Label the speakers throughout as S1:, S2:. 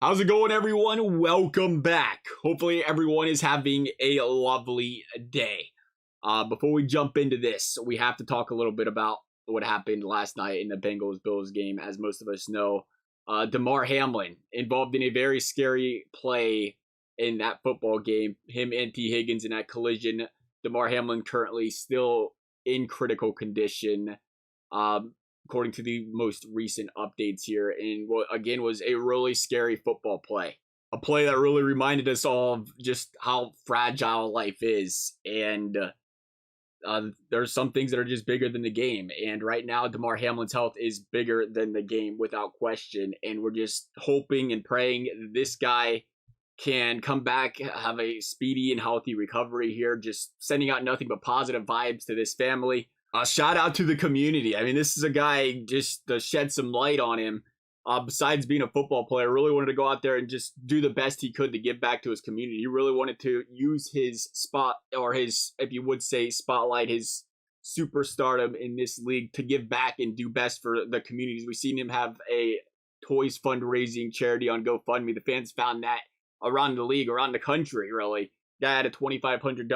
S1: How's it going, everyone? Welcome back. Hopefully, everyone is having a lovely day. Before we jump into this, we have to talk a little bit about what happened last night in the Bengals-Bills game. As most of us know, Damar Hamlin involved in a very scary play in that football game. Him and T. Higgins in that collision. Damar Hamlin currently still in critical condition. According to the most recent updates here, and what again was a really scary football play. A play that really reminded us all of just how fragile life is, and there's some things that are just bigger than the game. And right now, Damar Hamlin's health is bigger than the game without question, and we're just hoping and praying this guy can come back, have a speedy and healthy recovery here. Just sending out nothing but positive vibes to this family. Shout out to the community. I mean, this is a guy just to shed some light on him. Besides being a football player, really wanted to go out there and just do the best he could to give back to his community. He really wanted to use his spot, or his, if you would say, spotlight, his superstardom in this league to give back and do best for the communities. We've seen him have a toys fundraising charity on GoFundMe. The fans found that around the league, around the country, really. Guy had a $2,500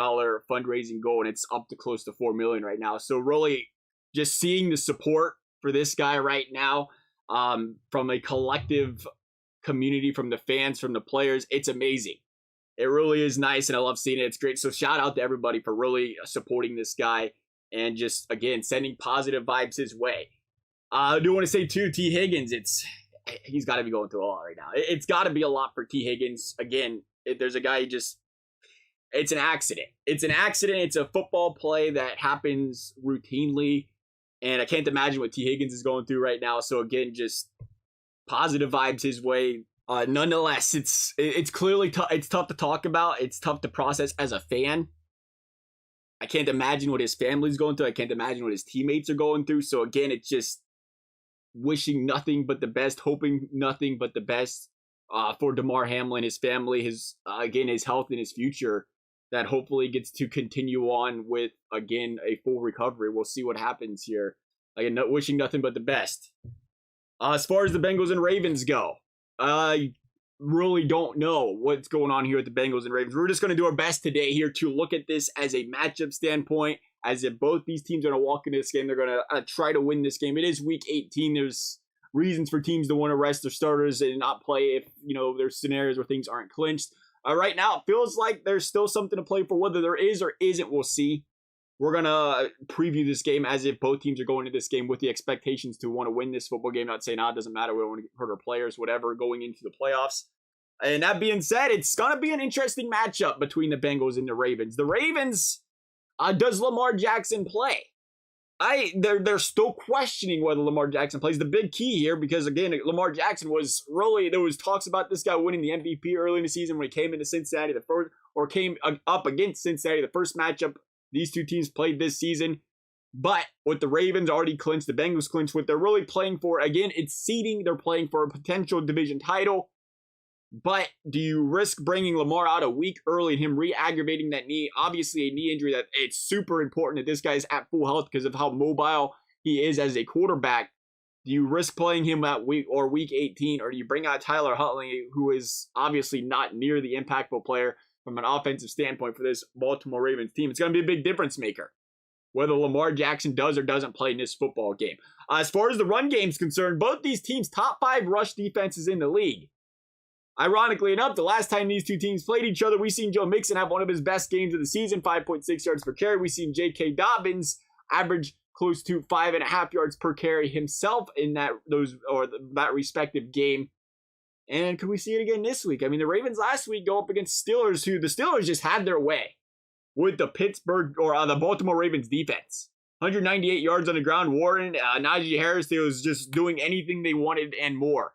S1: fundraising goal, and it's up to close to $4 million right now. So really, just seeing the support for this guy right now, from a collective community, from the fans, from the players, it's amazing. It really is nice, and I love seeing it. It's great. So shout out to everybody for really supporting this guy, and just again sending positive vibes his way. I do want to say too, T. Higgins, he's got to be going through a lot right now. It's got to be a lot for T. Higgins. Again, there's a guy who just. It's an accident. It's an accident. It's a football play that happens routinely. And I can't imagine what T. Higgins is going through right now. So again, just positive vibes his way. Nonetheless, it's clearly tough. It's tough to talk about. It's tough to process as a fan. I can't imagine what his family's going through. I can't imagine what his teammates are going through. So again, it's just wishing nothing but the best, hoping nothing but the best for Damar Hamlin, his family, his health and his future. That hopefully gets to continue on with, again, a full recovery. We'll see what happens here. Again, wishing nothing but the best. As far as the Bengals and Ravens go, I really don't know what's going on here with the Bengals and Ravens. We're just going to do our best today here to look at this as a matchup standpoint, as if both these teams are going to walk into this game. They're going to try to win this game. It is Week 18. There's reasons for teams to want to rest their starters and not play if, there's scenarios where things aren't clinched. Right now, it feels like there's still something to play for. Whether there is or isn't, we'll see. We're going to preview this game as if both teams are going into this game with the expectations to want to win this football game. Not saying, it doesn't matter. We don't want to hurt our players, whatever, going into the playoffs. And that being said, it's going to be an interesting matchup between the Bengals and the Ravens. The Ravens, does Lamar Jackson play? They're still questioning whether Lamar Jackson plays. The big key here, because again, Lamar Jackson was really, there was talks about this guy winning the MVP early in the season when he came into Cincinnati came up against Cincinnati, the first matchup these two teams played this season. But with the Ravens already clinched, the Bengals clinched, what they're really playing for, again, it's seeding. They're playing for a potential division title. But do you risk bringing Lamar out a week early and him re-aggravating that knee? Obviously, a knee injury that it's super important that this guy's at full health because of how mobile he is as a quarterback. Do you risk playing him at week 18, or do you bring out Tyler Huntley, who is obviously not near the impactful player from an offensive standpoint for this Baltimore Ravens team? It's going to be a big difference maker whether Lamar Jackson does or doesn't play in this football game. As far as the run game is concerned, both these teams top 5 rush defenses in the league. Ironically enough, the last time these two teams played each other, we've seen Joe Mixon have one of his best games of the season, 5.6 yards per carry. We've seen J.K. Dobbins average close to 5.5 yards per carry himself in that respective game. And could we see it again this week? I mean, the Ravens last week go up against Steelers, who the Steelers just had their way with the the Baltimore Ravens defense. 198 yards on the ground. Warren, Najee Harris, they was just doing anything they wanted and more,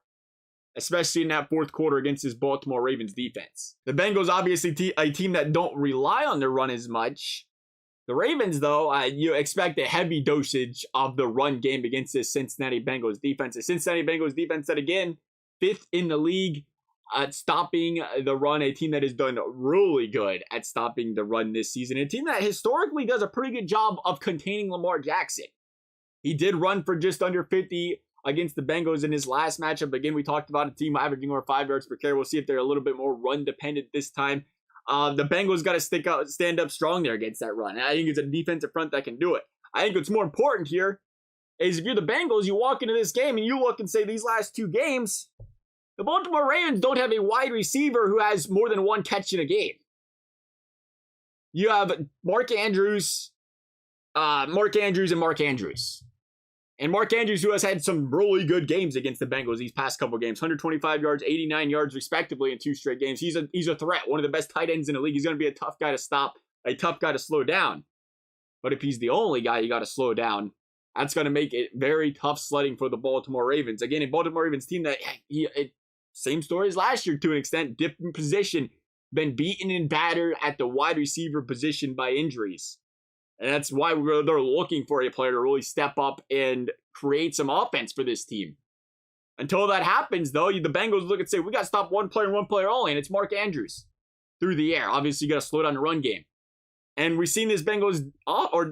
S1: especially in that fourth quarter against this Baltimore Ravens defense. The Bengals, obviously a team that don't rely on their run as much. The Ravens, though, you expect a heavy dosage of the run game against this Cincinnati Bengals defense. The Cincinnati Bengals defense that, again, 5th in the league at stopping the run, a team that has done really good at stopping the run this season, a team that historically does a pretty good job of containing Lamar Jackson. He did run for just under 50 against the Bengals in his last matchup. Again, we talked about a team averaging over 5 yards per carry. We'll see if they're a little bit more run dependent this time. The Bengals got to stand up strong there against that run. And I think it's a defensive front that can do it. I think what's more important here is if you're the Bengals, you walk into this game and you look and say these last 2 games, the Baltimore Ravens don't have a wide receiver who has more than 1 catch in a game. You have Mark Andrews, and Mark Andrews. And Mark Andrews, who has had some really good games against the Bengals these past couple games, 125 yards, 89 yards respectively in 2 straight games. He's a threat, one of the best tight ends in the league. He's going to be a tough guy to stop, a tough guy to slow down. But if he's the only guy you got to slow down, that's going to make it very tough sledding for the Baltimore Ravens. Again, a Baltimore Ravens team that, same story as last year to an extent, different position, been beaten and battered at the wide receiver position by injuries. And that's why they're looking for a player to really step up and create some offense for this team. Until that happens, though, the Bengals look and say, we got to stop one player and one player only, and it's Mark Andrews through the air. Obviously, you got to slow down the run game. And we've seen this Bengals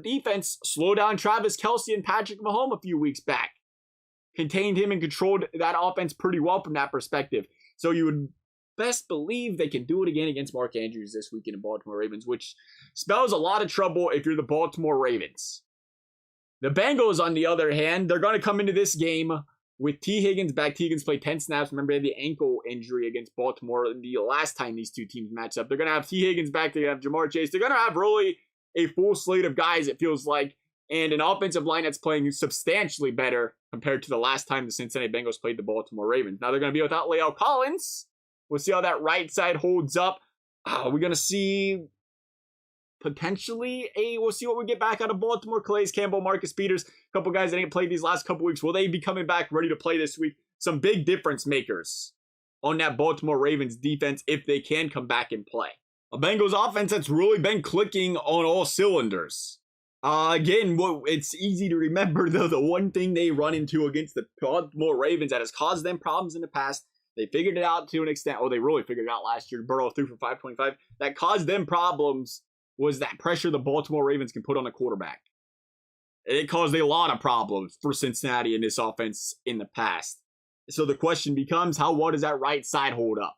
S1: defense slow down Travis Kelce and Patrick Mahomes a few weeks back. Contained him and controlled that offense pretty well from that perspective. So you would best believe they can do it again against Mark Andrews this week in the Baltimore Ravens, which spells a lot of trouble if you're the Baltimore Ravens. The Bengals, on the other hand, they're going to come into this game with T. Higgins back. T. Higgins played 10 snaps. Remember, he had the ankle injury against Baltimore the last time these 2 teams matched up. They're going to have T. Higgins back. They're going to have Jamar Chase. They're going to have really a full slate of guys, it feels like, and an offensive line that's playing substantially better compared to the last time the Cincinnati Bengals played the Baltimore Ravens. Now they're going to be without La'el Collins. We'll see how that right side holds up. We're going to see potentially we'll see what we get back out of Baltimore. Calais Campbell, Marcus Peters, a couple guys that ain't played these last couple weeks. Will they be coming back ready to play this week? Some big difference makers on that Baltimore Ravens defense if they can come back and play. A Bengals offense that's really been clicking on all cylinders. Again, it's easy to remember, though, the one thing they run into against the Baltimore Ravens that has caused them problems in the past. They figured it out to an extent. They really figured it out last year. Burrow threw for 525. That caused them problems was that pressure the Baltimore Ravens can put on the quarterback. It caused a lot of problems for Cincinnati in this offense in the past. So the question becomes, how well does that right side hold up?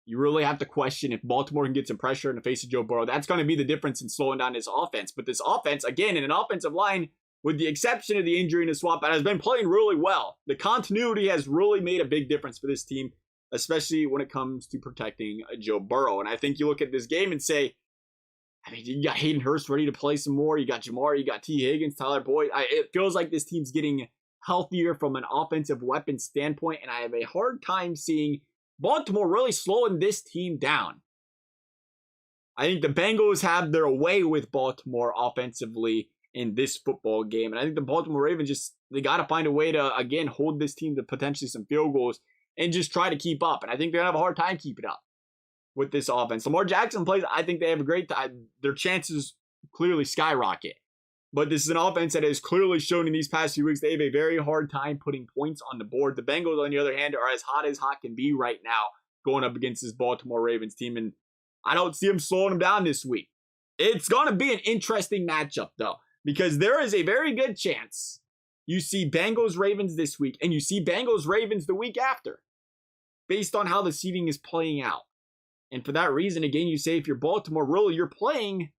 S1: You really have to question if Baltimore can get some pressure in the face of Joe Burrow. That's going to be the difference in slowing down this offense. But this offense, again, in an offensive line, with the exception of the injury and the swap, has been playing really well. The continuity has really made a big difference for this team, especially when it comes to protecting Joe Burrow. And I think you look at this game and say, you got Hayden Hurst ready to play some more. You got Jamar, you got T. Higgins, Tyler Boyd. It feels like this team's getting healthier from an offensive weapon standpoint, and I have a hard time seeing Baltimore really slowing this team down. I think the Bengals have their way with Baltimore offensively in this football game. And I think the Baltimore Ravens they got to find a way to, again, hold this team to potentially some field goals and just try to keep up. And I think they're going to have a hard time keeping up with this offense. Lamar Jackson plays, I think they have a great time. Their chances clearly skyrocket. But this is an offense that has clearly shown in these past few weeks they have a very hard time putting points on the board. The Bengals, on the other hand, are as hot can be right now going up against this Baltimore Ravens team. And I don't see them slowing them down this week. It's going to be an interesting matchup, though, because there is a very good chance you see Bengals-Ravens this week and you see Bengals-Ravens the week after, based on how the seeding is playing out. And for that reason, again, you say if you're Baltimore, really, you're playing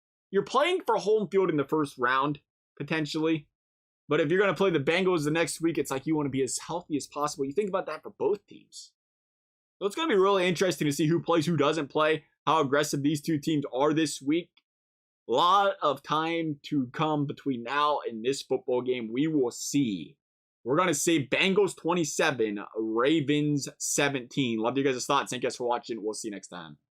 S1: for home field in the first round, potentially. But if you're going to play the Bengals the next week, it's like you want to be as healthy as possible. You think about that for both teams. So it's going to be really interesting to see who plays, who doesn't play, how aggressive these two teams are this week. A lot of time to come between now and this football game. We will see. We're going to say Bengals 27, Ravens 17. Love you guys' thoughts. Thank you guys for watching. We'll see you next time.